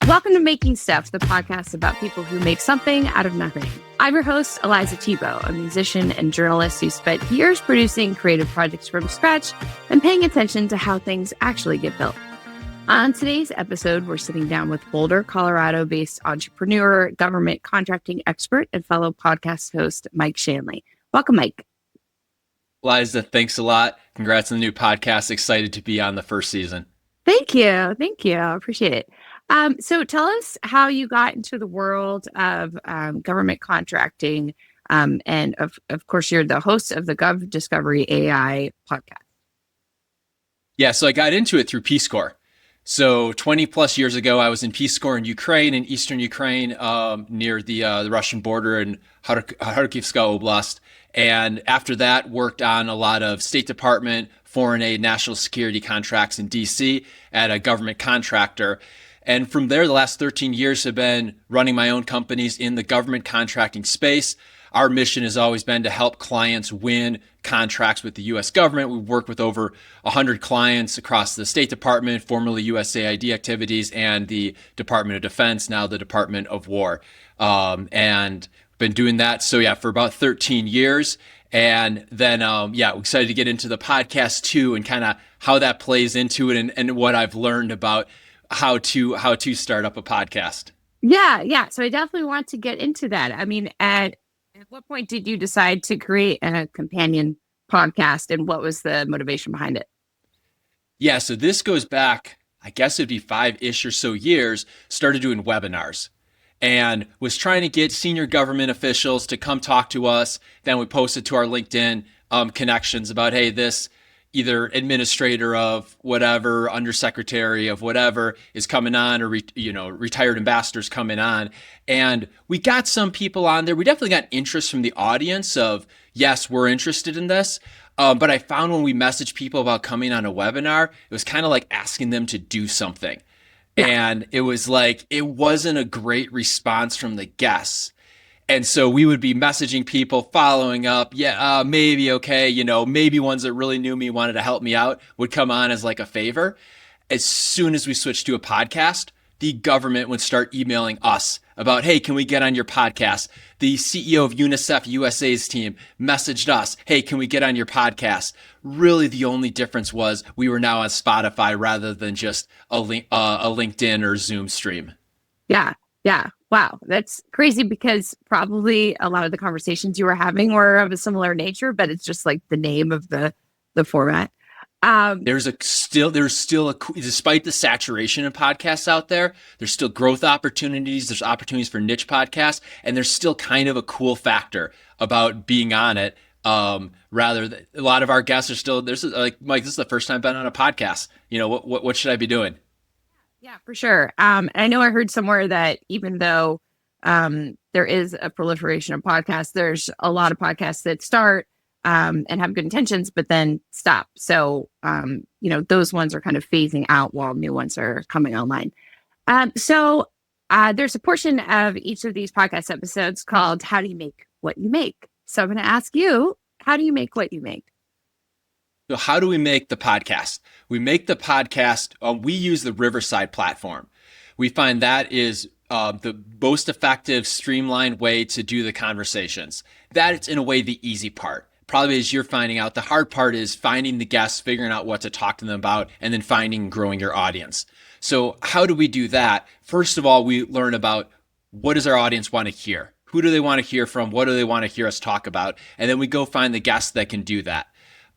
Welcome to Making Stuff, the podcast about people who make something out of nothing. I'm your host, Eliza Thibault, a musician and journalist who spent years producing creative projects from scratch and paying attention to how things actually get built. On today's episode, we're sitting down with Boulder, Colorado-based entrepreneur, government contracting expert, and fellow podcast host, Mike Shanley. Welcome, Mike. Eliza, thanks a lot. Congrats on the new podcast. Excited to be on the first season. Thank you. I appreciate it. So tell us how you got into the world of government contracting. And of course, you're the host of the GovDiscovery AI podcast. Yeah, so I got into it through Peace Corps. So 20 plus years ago, I was in Peace Corps in Ukraine, in Eastern Ukraine, near the Russian border in Kharkivska Oblast. And after that, worked on a lot of State Department, foreign aid, national security contracts in DC at a government contractor. And from there, the last 13 years have been running my own companies in the government contracting space. Our mission has always been to help clients win contracts with the U.S. government. We've worked with over 100 clients across the State Department, formerly USAID activities, and the Department of Defense, now the Department of War. And been doing that, for about 13 years. And then, we're excited to get into the podcast too, and kind of how that plays into it, and what I've learned about how to start up a podcast. Yeah. So I definitely want to get into that. I mean, at what point did you decide to create a companion podcast, and what was the motivation behind it? Yeah, so this goes back, I guess it'd be 5-ish or so years, started doing webinars and was trying to get senior government officials to come talk to us. Then we posted to our LinkedIn connections about, hey, this either administrator of whatever, undersecretary of whatever is coming on, or retired ambassadors coming on. And we got some people on there. We definitely got interest from the audience of, yes, we're interested in this. But I found when we messaged people about coming on a webinar, it was kind of like asking them to do something. Yeah. And it was like, it wasn't a great response from the guests. And so we would be messaging people, following up. Yeah, maybe, okay. Maybe ones that really knew me, wanted to help me out, would come on as like a favor. As soon as we switched to a podcast, the government would start emailing us about, hey, can we get on your podcast? The CEO of UNICEF USA's team messaged us, hey, can we get on your podcast? Really, the only difference was we were now on Spotify rather than just a LinkedIn or Zoom stream. Yeah. Wow. That's crazy, because probably a lot of the conversations you were having were of a similar nature, but it's just like the name of the format. There's still despite the saturation of podcasts out there, there's still growth opportunities. There's opportunities for niche podcasts, and there's still kind of a cool factor about being on it. A lot of our guests are still, there's like, Mike, this is the first time I've been on a podcast. What should I be doing? Yeah, for sure. I know I heard somewhere that even though there is a proliferation of podcasts, there's a lot of podcasts that start and have good intentions, but then stop. So, those ones are kind of phasing out while new ones are coming online. So there's a portion of each of these podcast episodes called How Do You Make What You Make? So I'm going to ask you, how do you make what you make? So how do we make the podcast? We make the podcast, we use the Riverside platform. We find that is the most effective, streamlined way to do the conversations. That is, in a way, the easy part. Probably as you're finding out, the hard part is finding the guests, figuring out what to talk to them about, and then finding and growing your audience. So how do we do that? First of all, we learn about what does our audience want to hear? Who do they want to hear from? What do they want to hear us talk about? And then we go find the guests that can do that.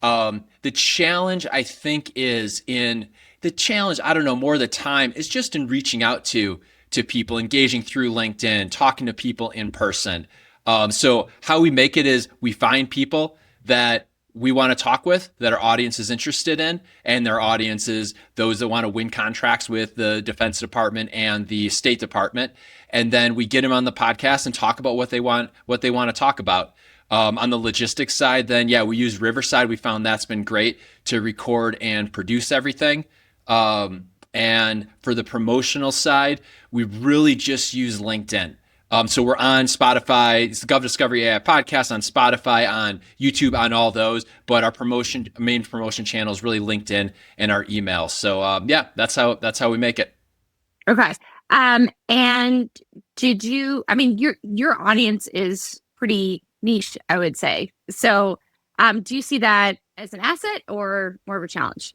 The challenge, I think, more of the time is just in reaching out to people, engaging through LinkedIn, talking to people in person. So how we make it is we find people that we want to talk with, that our audience is interested in, and their audience is those that want to win contracts with the Defense Department and the State Department. And then we get them on the podcast and talk about what they want to talk about. On the logistics side, then, we use Riverside. We found that's been great to record and produce everything. And for the promotional side, we really just use LinkedIn. So we're on Spotify. It's the GovDiscovery AI Podcast on Spotify, on YouTube, on all those. But our main promotion channel is really LinkedIn and our email. So that's how we make it. Okay. And did you, I mean, your audience is pretty niche, I would say. So, do you see that as an asset or more of a challenge?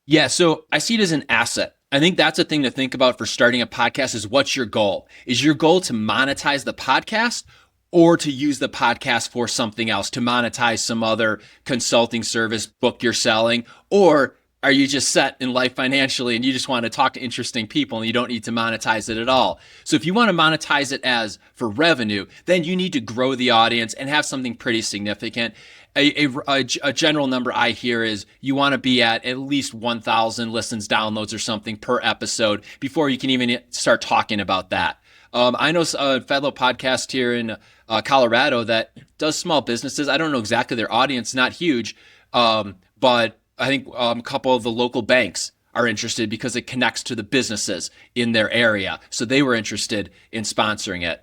Yeah, so I see it as an asset. I think that's a thing to think about for starting a podcast is what's your goal? Is your goal to monetize the podcast or to use the podcast for something else, to monetize some other consulting service, book you're selling? Or are you just set in life financially and you just want to talk to interesting people and you don't need to monetize it at all? So if you want to monetize it as for revenue, then you need to grow the audience and have something pretty significant. A general number I hear is you want to be at least 1,000 listens, downloads or something per episode before you can even start talking about that. I know a fellow podcast here in Colorado that does small businesses. I don't know exactly their audience, not huge, but I think a couple of the local banks are interested because it connects to the businesses in their area. So they were interested in sponsoring it.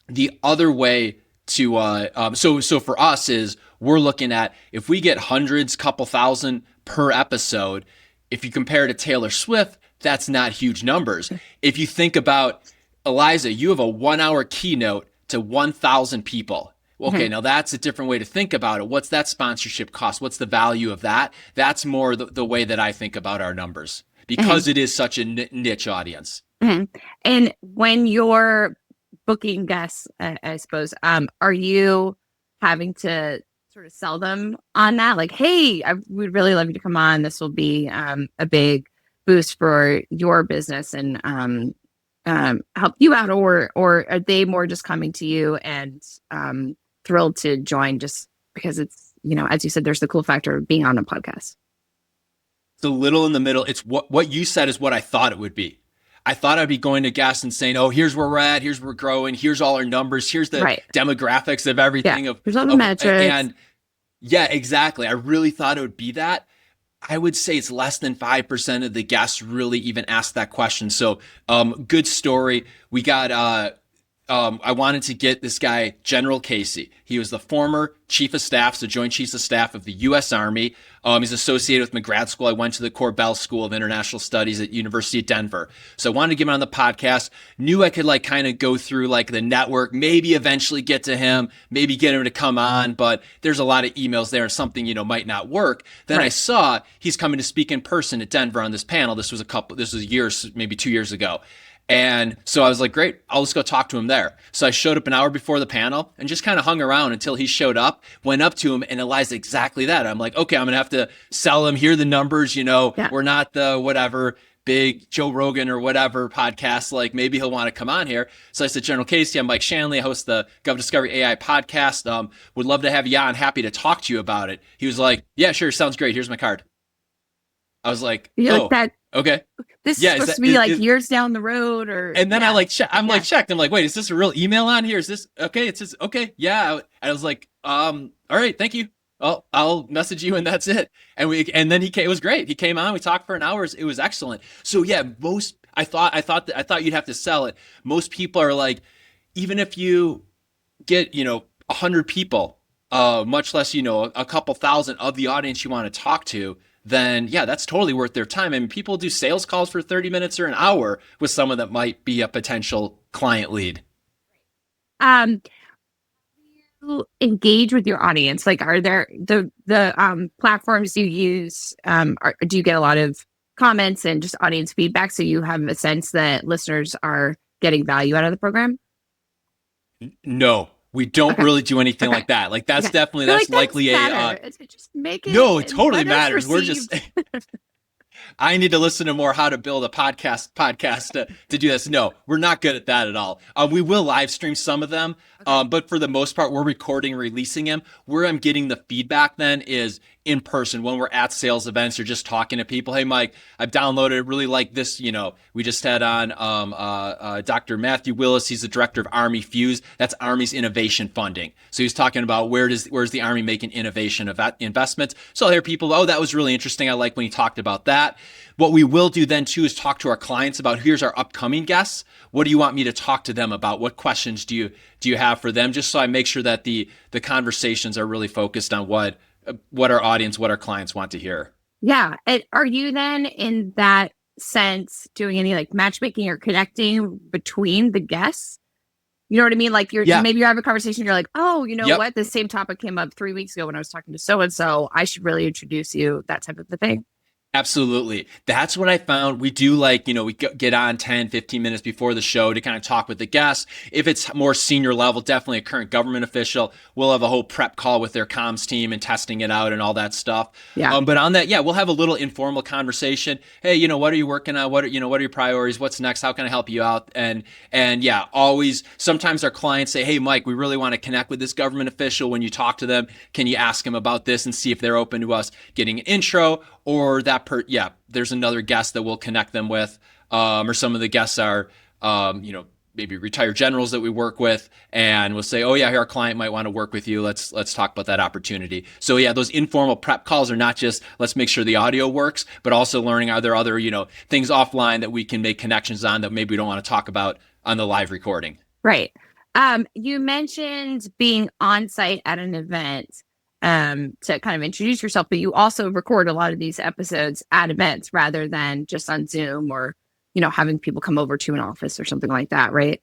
The other way to so for us is we're looking at if we get hundreds, couple thousand per episode. If you compare it to Taylor Swift, that's not huge numbers. If you think about Eliza, you have a 1 hour keynote to 1,000 people. Okay, now that's a different way to think about it. What's that sponsorship cost? What's the value of that? That's more the way that I think about our numbers because it is such a niche audience. And when you're booking guests, I suppose, are you having to sort of sell them on that? Like, hey, I would really love you to come on. This will be a big boost for your business and help you out, or are they more just coming to you and thrilled to join just because it's, as you said, there's the cool factor of being on a podcast? It's a little in the middle. It's what you said is what I thought it would be. I thought I'd be going to guests and saying, oh, here's where we're at. Here's where we're growing. Here's all our numbers. Here's the demographics of everything. Yeah, here's all the metrics. And yeah, exactly. I really thought it would be that. I would say it's less than 5% of the guests really even ask that question. So good story. We got, I wanted to get this guy, General Casey. He was the former chief of staff, so Joint Chiefs of Staff of the U.S. Army. He's associated with my grad school. I went to the Corbell School of International Studies at University of Denver. So I wanted to get him on the podcast. Knew I could kind of go through the network, maybe eventually get to him, maybe get him to come on. But there's a lot of emails there and something, might not work. Then I saw he's coming to speak in person at Denver on this panel. This was years, maybe 2 years ago. And so I was like, great, I'll just go talk to him there. So I showed up an hour before the panel and just kind of hung around until he showed up, went up to him and Eliza exactly that. I'm like, okay, I'm going to have to sell him. Here are the numbers, We're not the whatever big Joe Rogan or whatever podcast. Maybe he'll want to come on here. So I said, General Casey, I'm Mike Shanley. I host the GovDiscovery AI Podcast. Would love to have you on. Happy to talk to you about it. He was like, yeah, sure. Sounds great. Here's my card. I was like, oh, okay. This is supposed to be years down the road, and then I checked. I'm checked. I'm like, wait, is this a real email on here? Is this okay? It says okay, yeah. I was like, all right, thank you. I'll message you, and that's it. And then he came. It was great. He came on. We talked for an hour. It was excellent. So yeah, I thought you'd have to sell it. Most people are like, even if you get 100 people, much less a couple thousand of the audience you want to talk to, then yeah, that's totally worth their time. I mean, people do sales calls for 30 minutes or an hour with someone that might be a potential client lead. You engage with your audience? Are there the platforms you use? Do you get a lot of comments and just audience feedback so you have a sense that listeners are getting value out of the program? No. We don't really do anything like that. That's definitely, that's likely just make it. No, it totally matters. We're just, I need to listen to more how to build a podcast to do this. No, we're not good at that at all. We will live stream some of them, but for the most part, we're recording, releasing them. Where I'm getting the feedback then is in person when we're at sales events or just talking to people. Hey, Mike, I've downloaded, really like this. We just had on Dr. Matthew Willis. He's the director of Army Fuse. That's Army's innovation funding. So he's talking about where's the Army making innovation of investments. So there are people, oh, that was really interesting. I like when he talked about that. What we will do then too is talk to our clients about here's our upcoming guests. What do you want me to talk to them about? What questions do you have for them? Just so I make sure that the conversations are really focused on what our audience, what our clients want to hear. Yeah. And are you then in that sense doing any like matchmaking or connecting between the guests? You know what I mean? Like maybe you have a conversation, you're like, oh, you know what? The same topic came up 3 weeks ago when I was talking to so-and-so. I should really introduce you, that type of a thing. Absolutely. That's what I found. We do like, we get on 10, 15 minutes before the show to kind of talk with the guests. If it's more senior level, definitely a current government official, we'll have a whole prep call with their comms team and testing it out and all that stuff. Yeah. But on that, we'll have a little informal conversation. Hey, what are you working on? What are your priorities? What's next? How can I help you out? And yeah, always, sometimes our clients say, hey, Mike, we really want to connect with this government official. When you talk to them, can you ask them about this and see if they're open to us getting an intro? Or there's another guest that we'll connect them with, or some of the guests are, maybe retired generals that we work with, and we'll say, oh yeah, our client might want to work with you. Let's talk about that opportunity. So yeah, those informal prep calls are not just let's make sure the audio works, but also learning, are there other things offline that we can make connections on that maybe we don't want to talk about on the live recording. Right. You mentioned being on site at an event. To kind of introduce yourself, but you also record a lot of these episodes at events rather than just on Zoom or, having people come over to an office or something like that, right?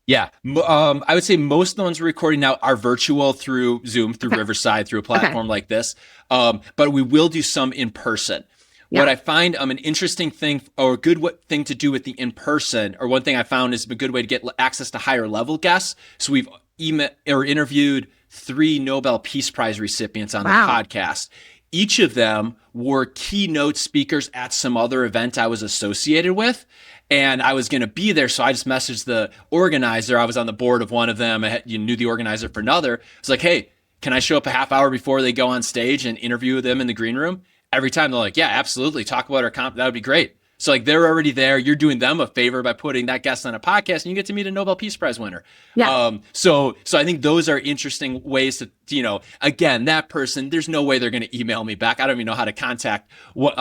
Yeah. I would say most of the ones we're recording now are virtual through Zoom, through Riverside, through a platform like this. But we will do some in person. Yeah. What I find an interesting thing or a good thing to do with the in person, or one thing I found is a good way to get access to higher level guests. So we've interviewed 3 Nobel Peace Prize recipients on the podcast. Each of them were keynote speakers at some other event I was associated with. And I was going to be there, so I just messaged the organizer. I was on the board of one of them. Knew the organizer for another. It's like, hey, can I show up a half hour before they go on stage and interview them in the green room? Every time they're like, yeah, absolutely. Talk about our comp. That would be great. So like they're already there. You're doing them a favor by putting that guest on a podcast, and you get to meet a Nobel Peace Prize winner. Yeah. So I think those are interesting ways to, again, that person, there's no way they're going to email me back. I don't even know how to contact one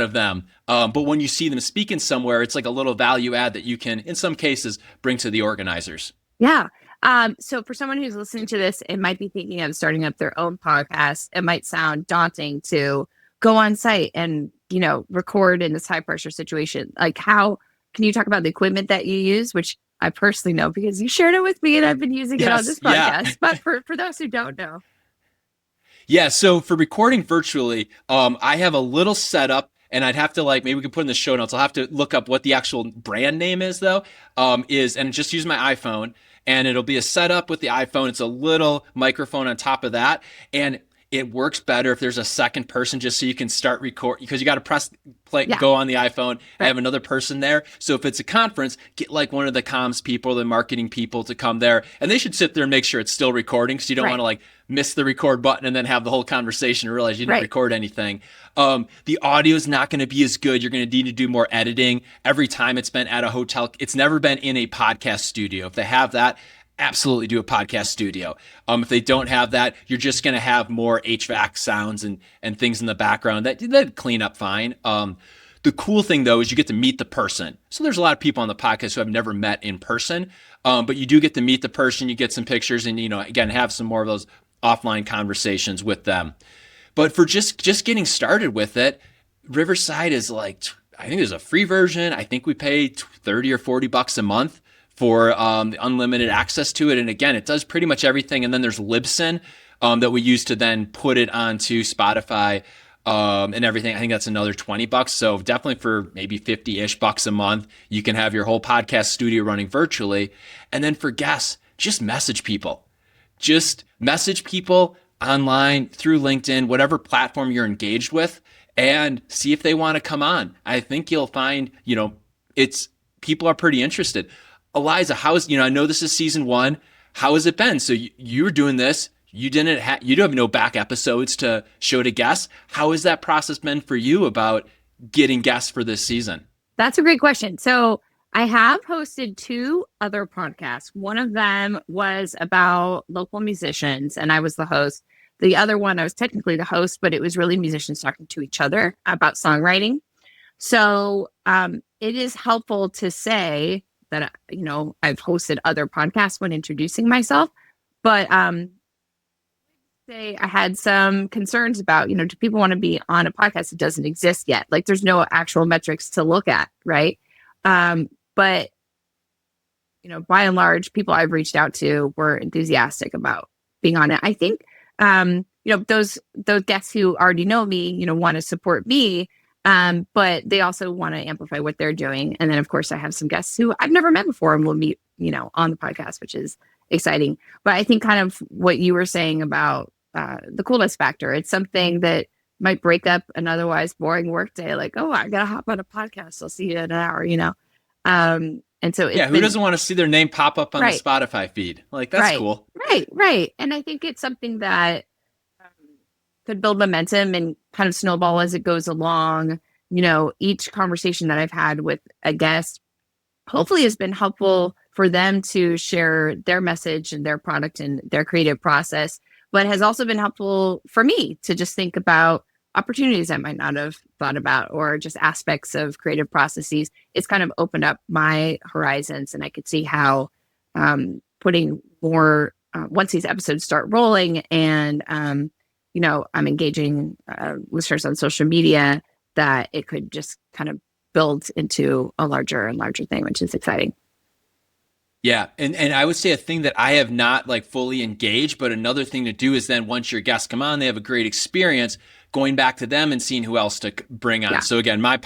of them. But when you see them speaking somewhere, it's like a little value add that you can, in some cases, bring to the organizers. Yeah. So for someone who's listening to this, it might be thinking of starting up their own podcast. It might sound daunting to go on site and, record in this high pressure situation. Like, how can you talk about the equipment that you use, which I personally know because you shared it with me and I've been using it on this podcast. Yeah. But for those who don't know. Yeah. So for recording virtually, I have a little setup, and I'd have to maybe we can put in the show notes. I'll have to look up what the actual brand name is though, and just use my iPhone, and it'll be a setup with the iPhone. It's a little microphone on top of that. And it works better if there's a second person, just so you can start record, because you got to press play, go on the iPhone, and have another person there. So if it's a conference, get one of the comms people, the marketing people to come there, and they should sit there and make sure it's still recording. So you don't want to miss the record button and then have the whole conversation and realize you didn't record anything. The audio is not going to be as good. You're going to need to do more editing. Every time it's been at a hotel, it's never been in a podcast studio. If they have that, absolutely do a podcast studio. If they don't have that, you're just going to have more HVAC sounds and things in the background that clean up fine. The cool thing though is you get to meet the person. So there's a lot of people on the podcast who I've never met in person, but you do get to meet the person. You get some pictures, and again, have some more of those offline conversations with them. But for just getting started with it, Riverside is I think there's a free version. I think we pay $30 or $40 a month for unlimited access to it. And again, it does pretty much everything. And then there's Libsyn that we use to then put it onto Spotify and everything. I think that's another $20. So definitely for maybe 50-ish bucks a month, you can have your whole podcast studio running virtually. And then for guests, just message people. Just message people online through LinkedIn, whatever platform you're engaged with, and see if they want to come on. I think you'll find, people are pretty interested. Eliza, I know this is season 1. How has it been? So you were doing this. You do have no back episodes to show to guests. How has that process been for you about getting guests for this season? That's a great question. So I have hosted 2 other podcasts. One of them was about local musicians, and I was the host. The other one, I was technically the host, but it was really musicians talking to each other about songwriting. So it is helpful to say that, I've hosted other podcasts when introducing myself, but say I had some concerns about, do people want to be on a podcast that doesn't exist yet? Like there's no actual metrics to look at, right? But by and large, people I've reached out to were enthusiastic about being on it. I think, those guests who already know me, want to support me, but they also want to amplify what they're doing. And then, of course, I have some guests who I've never met before and will meet, on the podcast, which is exciting. But I think kind of what you were saying about the coolness factor, it's something that might break up an otherwise boring workday. Like, oh, I got to hop on a podcast. I'll see you in an hour, And so who doesn't want to see their name pop up on the Spotify feed? Like, that's cool. Right. And I think it's something that could build momentum and kind of snowball as it goes along. Each conversation that I've had with a guest hopefully has been helpful for them to share their message and their product and their creative process, but has also been helpful for me to just think about opportunities I might not have thought about, or just aspects of creative processes. It's kind of opened up my horizons, and I could see how putting more, once these episodes start rolling and, I'm engaging listeners on social media, that it could just kind of build into a larger and larger thing, which is exciting. Yeah. And I would say a thing that I have not like fully engaged, but another thing to do is then once your guests come on, they have a great experience, going back to them and seeing who else to bring on. Yeah. So again, my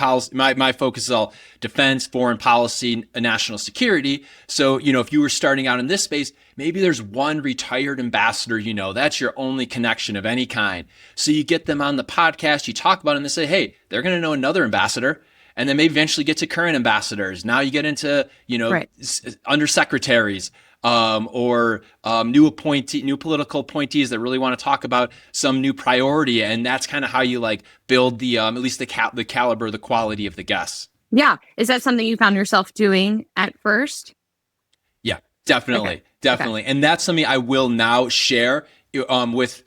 focus is all defense, foreign policy, national security. So, if you were starting out in this space, maybe there's one retired ambassador, that's your only connection of any kind. So you get them on the podcast, you talk about it, and they say, hey, they're going to know another ambassador. And then maybe eventually get to current ambassadors. Now you get into, undersecretaries, or new political appointees that really want to talk about some new priority. And that's kind of how you like build the, at least the caliber, the quality of the guests. Yeah. Is that something you found yourself doing at first? Yeah, definitely. Okay. Definitely. Okay. And that's something I will now share with,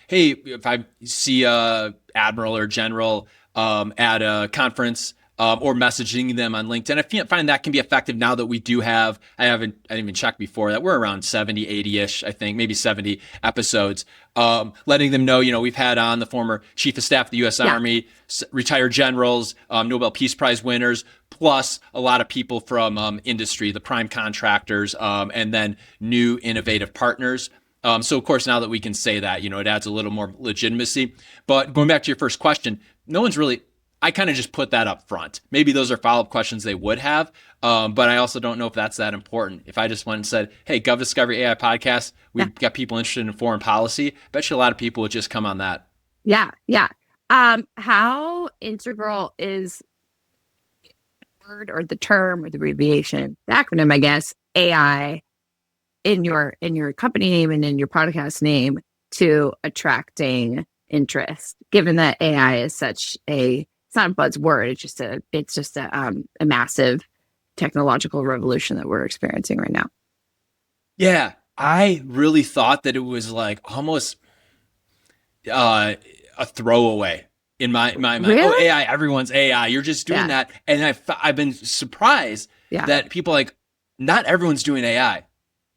hey, if I see a admiral or general at a conference, or messaging them on LinkedIn. I find that can be effective now that we do have, I didn't even check before that, we're around 70, 80-ish, I think, maybe 70 episodes, letting them know, we've had on the former chief of staff of the U.S. Army, retired generals, Nobel Peace Prize winners, plus a lot of people from industry, the prime contractors, and then new innovative partners. So of course, now that we can say that, it adds a little more legitimacy. But going back to your first question, I kind of just put that up front. Maybe those are follow-up questions they would have, but I also don't know if that's that important. If I just went and said, hey, GovDiscovery AI Podcast, we've got people interested in foreign policy, I bet you a lot of people would just come on that. Yeah. How integral is the word or the term or the abbreviation, the acronym, I guess, AI in your company name and in your podcast name to attracting interest, given that AI is such it's not a buzzword. It's just a massive technological revolution that we're experiencing right now. Yeah, I really thought that it was like almost a throwaway in my mind. Really? Oh, AI, everyone's AI. You're just doing that, and I've been surprised that people like not everyone's doing AI.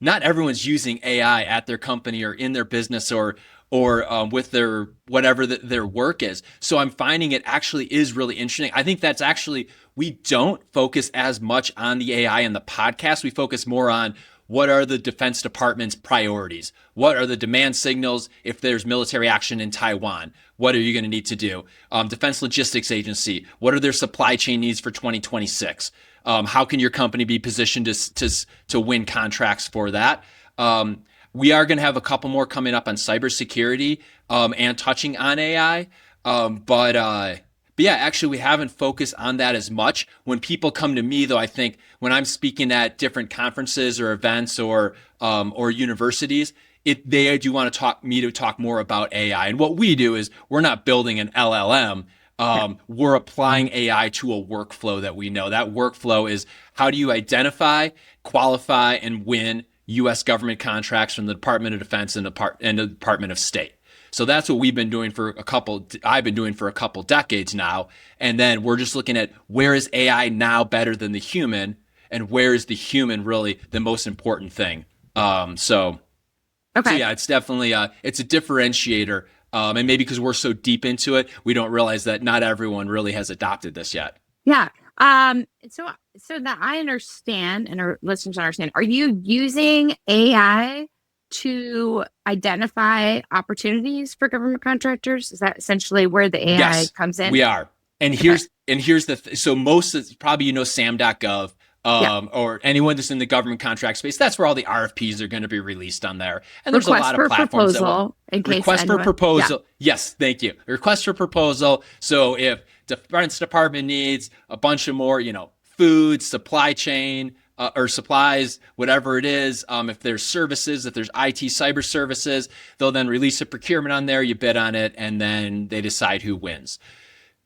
Not everyone's using AI at their company or in their business or with their whatever their work is. So I'm finding it actually is really interesting. I think that's actually, we don't focus as much on the AI in the podcast. We focus more on what are the Defense Department's priorities? What are the demand signals if there's military action in Taiwan? What are you going to need to do? Defense Logistics Agency, what are their supply chain needs for 2026? How can your company be positioned to win contracts for that? We are going to have a couple more coming up on cybersecurity and touching on AI. But yeah, actually, we haven't focused on that as much. When people come to me, though, I think when I'm speaking at different conferences or events or universities, they do want to talk more about AI. And what we do is we're not building an LLM. We're applying AI to a workflow that we know. That workflow is how do you identify, qualify, and win U.S. government contracts from the Department of Defense and the Department of State. So that's what I've been doing for a couple decades now. And then we're just looking at where is AI now better than the human, and where is the human really the most important thing. So Okay. So yeah, it's definitely it's a differentiator. And maybe because we're so deep into it, we don't realize that not everyone really has adopted this yet. Yeah. So that I understand and our listeners understand, are you using AI to identify opportunities for government contractors? Is that essentially where the AI Yes, comes in? we are. And Okay. here's so most of, probably sam.gov Yeah. or anyone that's in the government contract space. That's where all the RFPs are going to be released on there. And there's a Request lot of for platforms that will proposal in case request for anyone. Yeah. proposal. Yes, thank you. Request for proposal. So if Defense Department needs a bunch of more, food, supply chain, or supplies, whatever it is. If there's services, if there's IT cyber services, they'll then release a procurement on there. You bid on it, and then they decide who wins.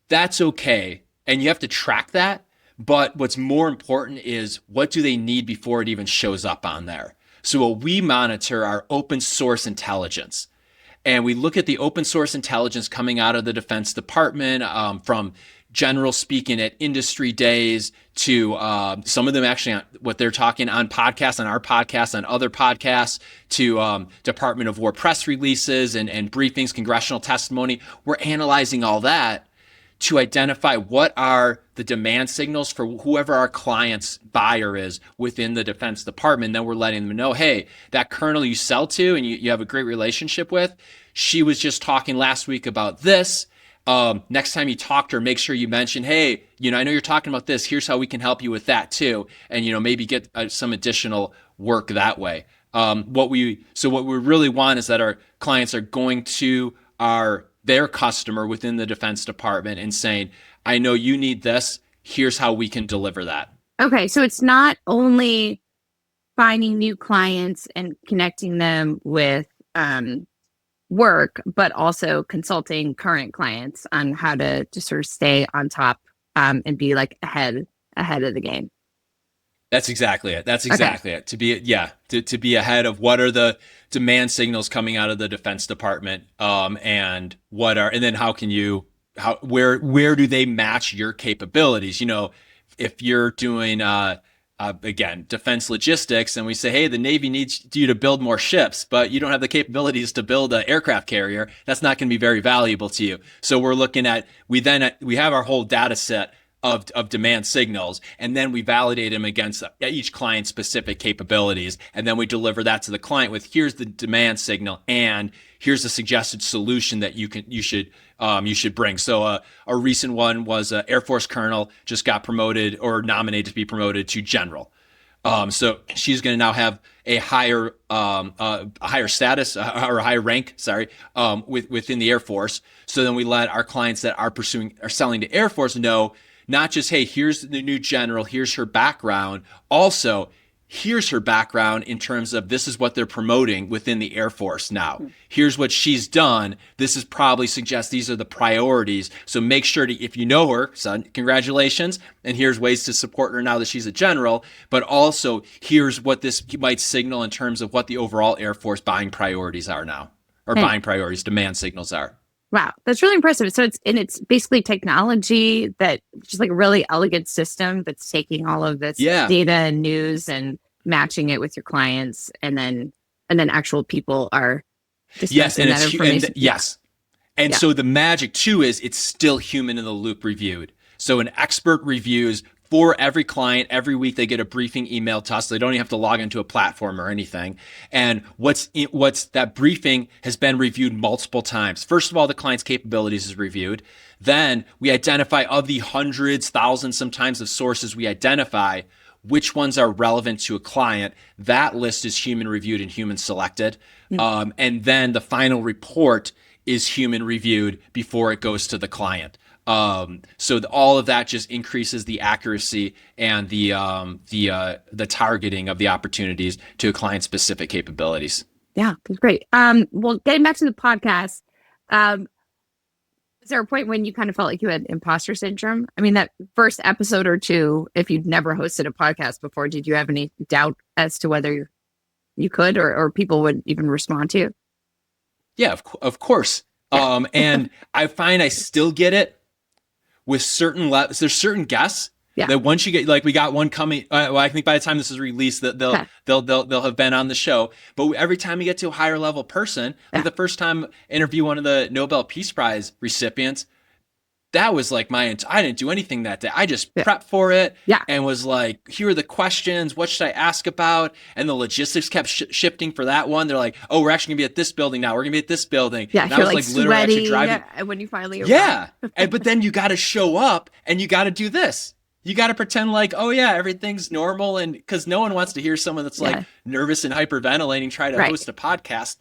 That's okay. And you have to track that. But what's more important is what do they need before it even shows up on there? So what we monitor are open source intelligence. And we look at the open source intelligence coming out of the Defense Department, from general speaking at industry days to some of them actually on what they're talking on podcasts, on our podcast, on other podcasts, to Department of War press releases and briefings, congressional testimony. We're analyzing all that to identify what are the demand signals for whoever our client's buyer is within the Defense Department. Then we're letting them know, hey, that colonel you sell to and you have a great relationship with, she was just talking last week about this. Next time you talk to her, make sure you mention, hey, I know you're talking about this. Here's how we can help you with that too. And, maybe get some additional work that way. What we really want is that our clients are going to their customer within the Defense Department and saying, I know you need this. Here's how we can deliver that. Okay. So it's not only finding new clients and connecting them with work, but also consulting current clients on how to just sort of stay on top and be like ahead of the game. That's exactly it. That's exactly it. To be ahead of what are the demand signals coming out of the Defense Department, and then where do they match your capabilities? If you're doing again, defense logistics, and we say, hey, the Navy needs you to build more ships, but you don't have the capabilities to build an aircraft carrier, that's not going to be very valuable to you. So we're looking at, we have our whole data set of demand signals, and then we validate them against each client's specific capabilities, and then we deliver that to the client with, here's the demand signal, and here's a suggested solution that you should bring. So a recent one was an Air Force colonel just got promoted or nominated to be promoted to general. So she's going to now have a higher status or a higher rank, within the Air Force. So then we let our clients that are selling to Air Force know, not just, hey, here's the new general, here's her background. Also, here's her background in terms of this is what they're promoting within the Air Force now. Here's what she's done. This is probably suggests these are the priorities. So make sure to, if you know her, son, congratulations. And here's ways to support her now that she's a general. But also, here's what this might signal in terms of what the overall Air Force buying priorities are now, or buying priorities, demand signals are. Wow, that's really impressive. So it's basically technology that just like a really elegant system that's taking all of this data and news and matching it with your clients, and then actual people are discussing that information. And so the magic too is it's still human in the loop reviewed. So an expert reviews for every client. Every week they get a briefing email to us. They don't even have to log into a platform or anything. And what's that briefing has been reviewed multiple times. First of all, the client's capabilities is reviewed. Then we identify, of the hundreds, thousands sometimes of sources we identify, which ones are relevant to a client. That list is human reviewed and human selected. And then the final report is human reviewed before it goes to the client. So all of that just increases the accuracy and the targeting of the opportunities to a client specific capabilities. Yeah, that's great. Well, getting back to the podcast, is there a point when you kind of felt like you had imposter syndrome? I mean, that first episode or two, if you'd never hosted a podcast before, did you have any doubt as to whether you could or people would even respond to you? Yeah, of course. And I find I still get it with there's certain guests That once you get, like, we got one coming. Well, I think by the time this is released, that they'll have been on the show. But every time we get to a higher level person, like the first time I interview one of the Nobel Peace Prize recipients, that was like I didn't do anything that day. I just prepped for it and was like, here are the questions. What should I ask about? And the logistics kept shifting for that one. They're like, oh, we're actually gonna be at this building now. We're gonna be at this building. Yeah, and I was like literally actually driving. When you finally arrive. Yeah. But then you got to show up and you got to do this. You got to pretend like, oh yeah, everything's normal. And because no one wants to hear someone that's like nervous and hyperventilating, try to host a podcast.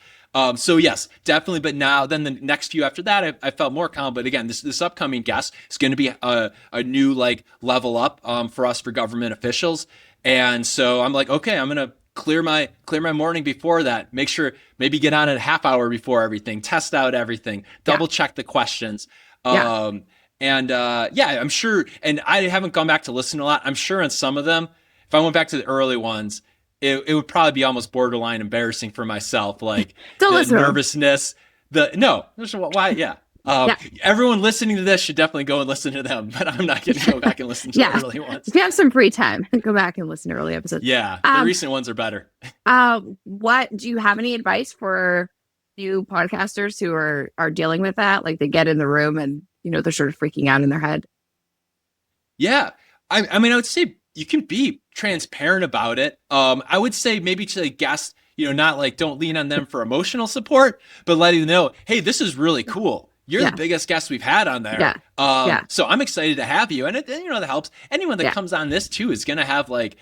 So yes, definitely. But now then the next few after that, I felt more calm. But again, this upcoming guest is going to be a new like level up for us, for government officials. And so I'm like, okay, I'm going to clear my morning before that, make sure maybe get on a half hour before everything, test out everything, double check the questions. And I'm sure, and I haven't gone back to listen a lot. I'm sure on some of them, if I went back to the early ones, it would probably be almost borderline embarrassing for myself. Like the nervousness, everyone listening to this should dedefinitely go and listen to them, but I'm not going to go back and listen to the early ones. If you have some free time, go back and listen to early episodes. Yeah, the recent ones are better. What do you have any advice for new podcasters who are dealing with that? Like they get in the room and they're sort of freaking out in their head. Yeah. I mean, I would say you can be transparent about it. I would say maybe to the guest, not like don't lean on them for emotional support, but letting them know, hey, this is really cool. You're the biggest guest we've had on there. So I'm excited to have you. And that helps. Anyone that comes on this too is going to have like,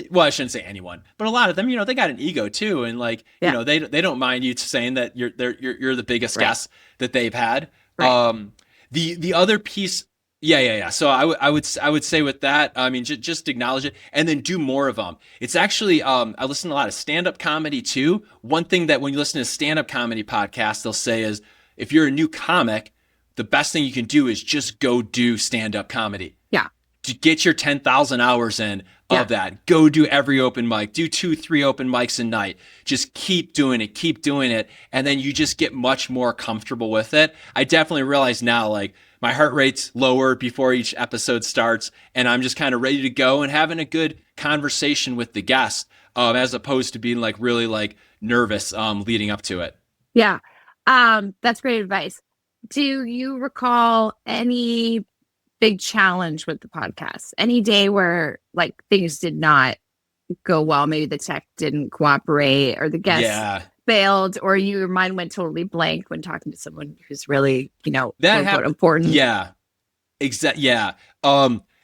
well, I shouldn't say anyone, but a lot of them, they got an ego too. And like, they don't mind you saying that you're the biggest guest that they've had. The other piece, So I would say with that, I mean, just acknowledge it and then do more of them. It's actually, I listen to a lot of stand-up comedy too. One thing that when you listen to stand-up comedy podcasts, they'll say is, if you're a new comic, the best thing you can do is just go do stand-up comedy. To get your 10,000 hours in of that. Go do every open mic, do 2-3 open mics a night. Just keep doing it. And then you just get much more comfortable with it. I definitely realize now, like my heart rate's lower before each episode starts and I'm just kind of ready to go and having a good conversation with the guest, as opposed to being like really like nervous, leading up to it. Yeah. That's great advice. Do you recall any big challenge with the podcast? Any day where like things did not go well, maybe the tech didn't cooperate or the guest failed, or your mind went totally blank when talking to someone who's really, that important. Yeah, exactly. Yeah.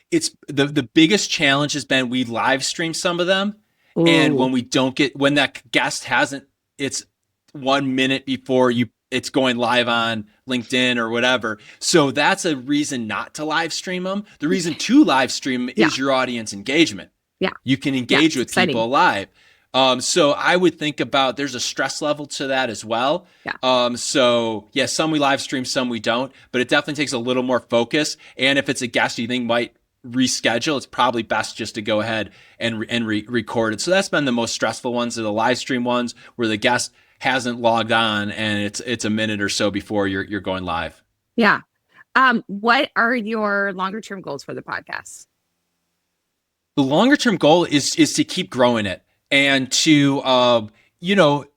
It's the biggest challenge has been we live stream some of them. Ooh. And when that guest hasn't, it's 1 minute before it's going live on LinkedIn or whatever. So that's a reason not to live stream them. The reason to live stream is your audience engagement. Yeah. You can engage with people live. So I would think about, there's a stress level to that as well. Yeah. Some we live stream, some we don't, but it definitely takes a little more focus. And if it's a guest you think might reschedule, it's probably best just to go ahead and record it. So that's been the most stressful ones, are the live stream ones where the guest hasn't logged on and it's a minute or so before you're going live. Yeah. What are your longer term goals for the podcast? The longer term goal is to keep growing it and to, we don't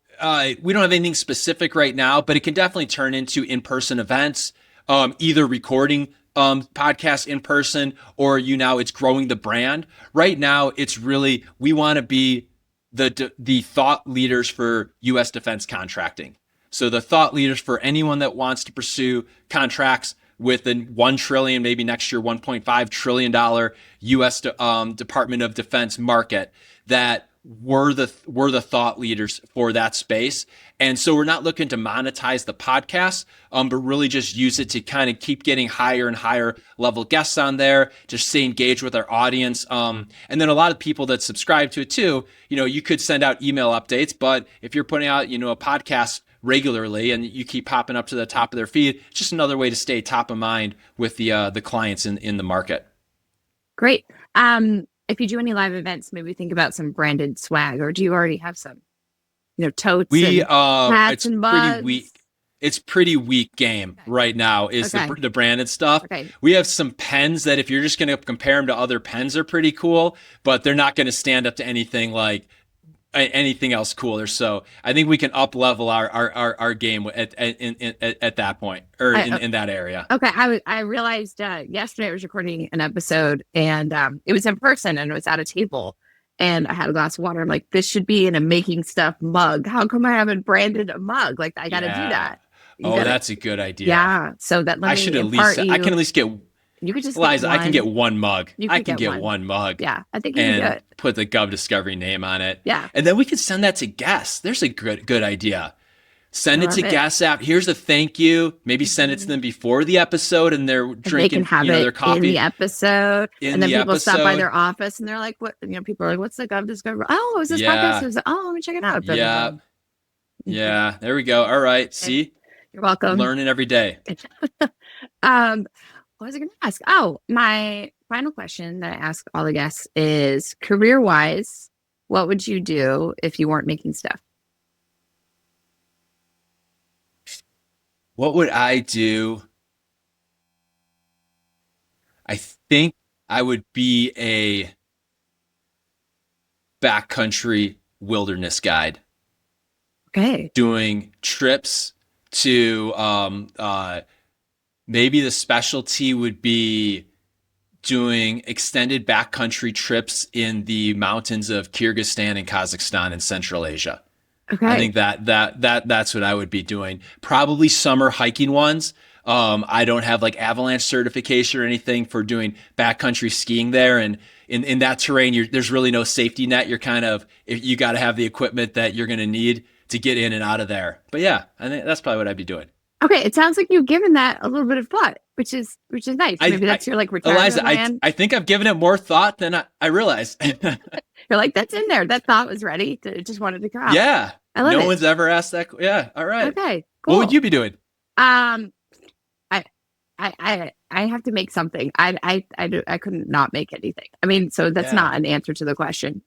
have anything specific right now, but it can definitely turn into in-person events, either recording podcasts in person or, it's growing the brand. Right now, it's really, we want to be the thought leaders for U.S. defense contracting. So the thought leaders for anyone that wants to pursue contracts with a $1 trillion, maybe next year $1.5 trillion U.S. Department of Defense market, that we're the thought leaders for that space. And so we're not looking to monetize the podcast, but really just use it to kind of keep getting higher and higher level guests on there, to stay engaged with our audience. And then a lot of people that subscribe to it too, you could send out email updates, but if you're putting out, a podcast regularly and you keep popping up to the top of their feed, it's just another way to stay top of mind with the clients in the market. Great. If you do any live events, maybe think about some branded swag, or do you already have some? Totes, hats, and mugs. Pretty weak. it's pretty weak game right now is the branded stuff. Okay. We have some pens that if you're just going to compare them to other pens are pretty cool, but they're not going to stand up to anything like anything else cooler. So I think we can up level our game at that point or in that area. Okay. I realized yesterday I was recording an episode and it was in person and it was at a table and I had a glass of water. I'm like, this should be in a Making Stuff mug. How come I haven't branded a mug? Like I got to do that. That's a good idea. Yeah. So that I can at least get. You could just Liza, I can get one mug. I can get one mug. Yeah, I think you can do it. Put the GovDiscovery name on it. Yeah. And then we could send that to guests. There's a good idea. Send it to guests out. Here's a thank you. Maybe send it to them before the episode and they're drinking their coffee. In the episode. And then people stop by their office and they're like, what? People are like, what's the GovDiscovery? Oh, is this podcast? Like, let me check it out. Yeah. Yeah. There we go. All right. See? You're welcome. Learning every day. What was I going to ask? Oh, my final question that I ask all the guests is career-wise, what would you do if you weren't making stuff? What would I do? I think I would be a backcountry wilderness guide. Okay. Doing trips to maybe the specialty would be doing extended backcountry trips in the mountains of Kyrgyzstan and Kazakhstan in Central Asia. Okay. I think that's what I would be doing. Probably summer hiking ones. I don't have like avalanche certification or anything for doing backcountry skiing there. And in that terrain, there's really no safety net. You got to have the equipment that you're going to need to get in and out of there. But yeah, I think that's probably what I'd be doing. Okay, it sounds like you've given that a little bit of thought, which is nice. Maybe that's your like retirement Eliza, plan. I think I've given it more thought than I realized. You're like, that's in there. That thought was ready. It just wanted to come out. Yeah. I love it. No one's ever asked that. Yeah. All right. Okay. Cool. What would you be doing? I have to make something. I couldn't not make anything. I mean, so that's not an answer to the question.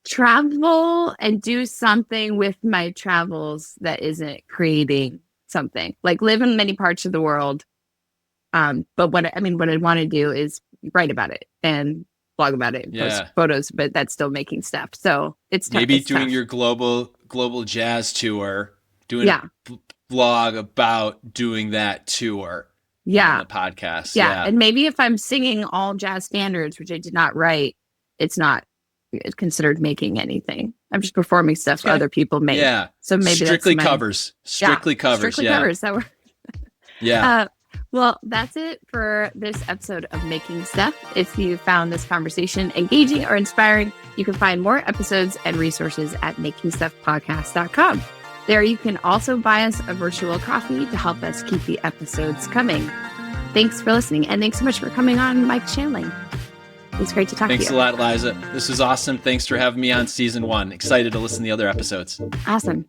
Travel and do something with my travels that isn't creating something, like live in many parts of the world. But what I want to do is write about it and blog about it and post photos, but that's still making stuff. So it's maybe it's doing tough. your global jazz tour, doing a vlog about doing that tour. On the podcast. Yeah. And maybe if I'm singing all jazz standards, which I did not write, it's not considered making anything. I'm just performing stuff for other people make. Yeah. So maybe strictly covers. Strictly covers. That were well, that's it for this episode of Making Stuff. If you found this conversation engaging or inspiring, you can find more episodes and resources at makingstuffpodcast.com. There you can also buy us a virtual coffee to help us keep the episodes coming. Thanks for listening, and thanks so much for coming on, Mike Shanley. It's great to talk to you. Thanks a lot, Liza. This is awesome. Thanks for having me on season 1. Excited to listen to the other episodes. Awesome.